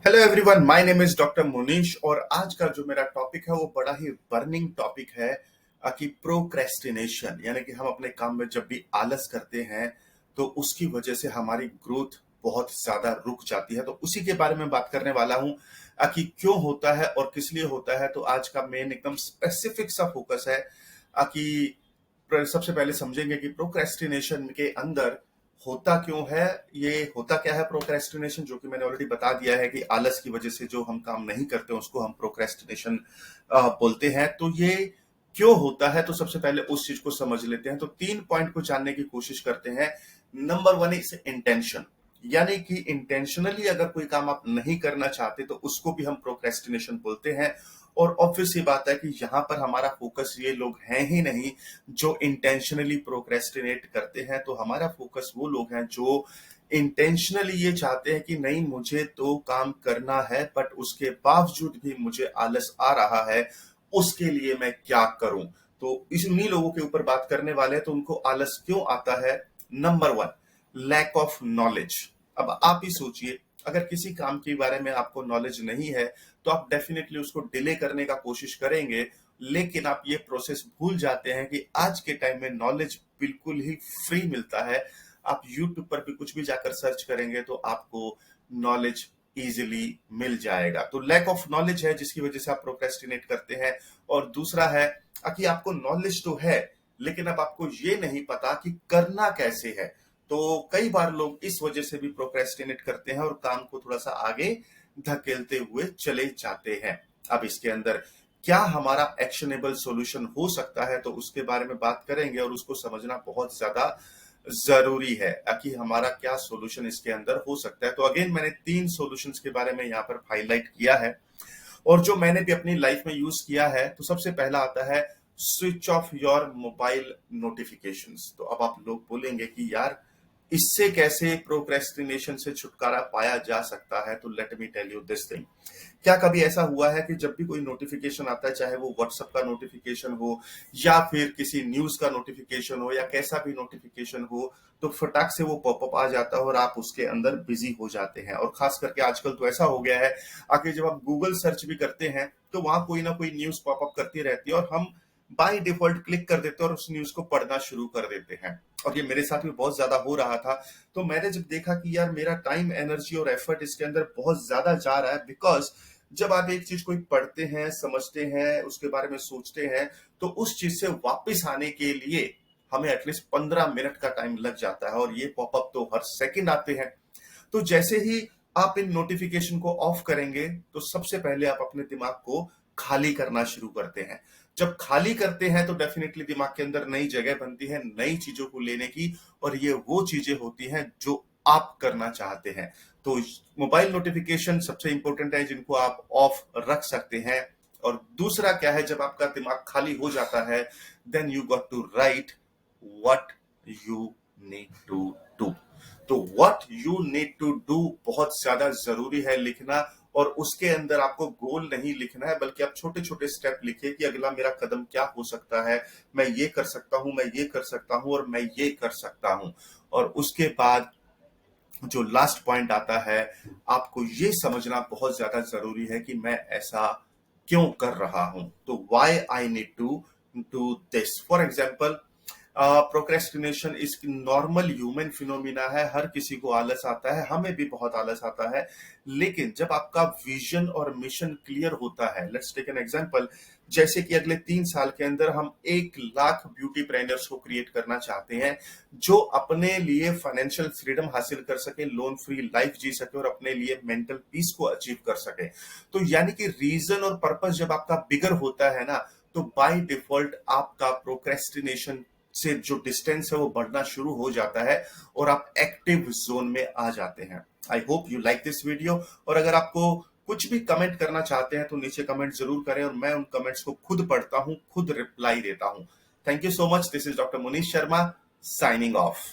Hello everyone, my name is doctor Munish और आज का जो मेरा टॉपिक है वो बड़ा ही बर्निंग टॉपिक है कि प्रोक्रेस्टिनेशन, यानी कि हम अपने काम में जब भी आलस करते हैं तो उसकी वजह से हमारी ग्रोथ बहुत ज्यादा रुक जाती है। तो उसी के बारे में बात करने वाला हूं कि क्यों होता है और किस लिए होता है। तो आज का मेन एकदम स्पेसिफिक सा फोकस है कि सबसे पहले समझेंगे कि प्रोक्रेस्टिनेशन के अंदर होता क्यों है, ये होता क्या है प्रोक्रेस्टिनेशन, जो कि मैंने ऑलरेडी बता दिया है कि आलस की वजह से जो हम काम नहीं करते उसको हम प्रोक्रेस्टिनेशन बोलते हैं। तो ये क्यों होता है, तो सबसे पहले उस चीज को समझ लेते हैं। तो 3 पॉइंट को जानने की कोशिश करते हैं। नंबर 1 इज इंटेंशन, यानी कि इंटेंशनली अगर कोई काम आप नहीं करना चाहते तो उसको भी हम प्रोक्रेस्टिनेशन बोलते हैं। और ऑब्वियस ये बात है कि यहां पर हमारा फोकस ये लोग हैं ही नहीं जो इंटेंशनली प्रोक्रेस्टिनेट करते हैं। तो हमारा फोकस वो लोग हैं जो इंटेंशनली ये चाहते हैं कि नहीं, मुझे तो काम करना है बट उसके बावजूद भी मुझे आलस आ रहा है, उसके लिए मैं क्या करूं। तो इन्हीं लोगों के ऊपर बात करने वाले हैं। तो उनको आलस क्यों आता है? Number 1, lack of knowledge. अब आप ही सोचिए, अगर किसी काम के बारे में आपको नॉलेज नहीं है तो आप डेफिनेटली उसको डिले करने का कोशिश करेंगे, लेकिन आप ये प्रोसेस भूल जाते हैं कि आज के टाइम में नॉलेज बिल्कुल ही फ्री मिलता है। आप यूट्यूब पर भी कुछ भी जाकर सर्च करेंगे तो आपको नॉलेज इजीली मिल जाएगा। तो लैक ऑफ नॉलेज है जिसकी वजह से आप प्रोक्रेस्टिनेट करते हैं। और दूसरा है कि आपको नॉलेज तो है लेकिन अब आपको ये नहीं पता कि करना कैसे है। तो कई बार लोग इस वजह से भी प्रोक्रेस्टिनेट करते हैं और काम को थोड़ा सा आगे धकेलते हुए चले जाते हैं। अब इसके अंदर क्या हमारा एक्शनेबल सॉल्यूशन हो सकता है, तो उसके बारे में बात करेंगे और उसको समझना बहुत ज्यादा जरूरी है कि हमारा क्या सॉल्यूशन इसके अंदर हो सकता है। तो अगेन मैंने 3 सॉल्यूशंस के बारे में यहाँ पर हाईलाइट किया है और जो मैंने भी अपनी लाइफ में यूज किया है। तो सबसे पहला आता है switch off your mobile notifications. तो अब आप लोग बोलेंगे कि यार इससे कैसे प्रोक्रेस्टिनेशन से छुटकारा पाया जा सकता है? तो let me tell you this thing. क्या कभी ऐसा हुआ है कि जब भी कोई नोटिफिकेशन आता है, चाहे वो व्हाट्सएप का नोटिफिकेशन हो या फिर किसी न्यूज का नोटिफिकेशन हो या कैसा भी नोटिफिकेशन हो, तो फटाक से वो पॉपअप आ जाता है और आप उसके अंदर बिजी हो जाते हैं। और खास करके आजकल तो ऐसा हो गया है आगे जब आप गूगल सर्च भी करते हैं तो वहां कोई ना कोई न्यूज पॉपअप करती रहती है और हम बाय डिफॉल्ट क्लिक कर देते हैं और उस न्यूज को पढ़ना शुरू कर देते हैं। और ये मेरे साथ भी बहुत ज्यादा हो रहा था। तो मैंने जब देखा कि यार मेरा टाइम, एनर्जी और एफर्ट इसके अंदर बहुत ज्यादा जा रहा है, बिकॉज जब आप एक चीज कोई पढ़ते हैं, समझते हैं, उसके बारे में सोचते हैं, तो उस चीज से वापस आने के लिए हमें एटलीस्ट 15 मिनट का टाइम लग जाता है और ये पॉपअप तो हर सेकंड आते हैं। तो जैसे ही आप इन नोटिफिकेशन को ऑफ करेंगे तो सबसे पहले आप अपने दिमाग को खाली करना शुरू करते हैं। जब खाली करते हैं तो डेफिनेटली दिमाग के अंदर नई जगह बनती है नई चीजों को लेने की, और ये वो चीजें होती हैं जो आप करना चाहते हैं। तो मोबाइल नोटिफिकेशन सबसे इंपॉर्टेंट है जिनको आप ऑफ रख सकते हैं। और दूसरा क्या है, जब आपका दिमाग खाली हो जाता है then you got to write what you need to do. तो what you need to do बहुत ज्यादा जरूरी है लिखना। और उसके अंदर आपको गोल नहीं लिखना है बल्कि आप छोटे छोटे स्टेप लिखिए कि अगला मेरा कदम क्या हो सकता है, मैं ये कर सकता हूं, मैं ये कर सकता हूं और मैं ये कर सकता हूं। और उसके बाद जो लास्ट पॉइंट आता है, आपको ये समझना बहुत ज्यादा जरूरी है कि मैं ऐसा क्यों कर रहा हूं। तो why I need to do this. For example, procrastination is normal human phenomena है। हर किसी को आलस आता है, हमें भी बहुत आलस आता है। लेकिन जब आपका विजन और मिशन क्लियर होता है, लेट्स टेक एन एग्जांपल, जैसे कि अगले 3 साल के अंदर हम 1 लाख ब्यूटी प्लानर्स को क्रिएट करना चाहते हैं जो अपने लिए फाइनेंशियल फ्रीडम हासिल कर सके, लोन फ्री लाइफ जी सके और अपने लिए मेंटल पीस को अचीव कर सके। तो यानी कि रीजन और पर्पस जब आपका बिगर होता है ना, तो बाय डिफॉल्ट आपका प्रोक्रेस्टिनेशन से जो डिस्टेंस है वो बढ़ना शुरू हो जाता है और आप एक्टिव जोन में आ जाते हैं। I hope you like this video. और अगर आपको कुछ भी कमेंट करना चाहते हैं तो नीचे कमेंट जरूर करें और मैं उन कमेंट्स को खुद पढ़ता हूं, खुद रिप्लाई देता हूं। Thank you so much. This is doctor Munish Sharma signing off.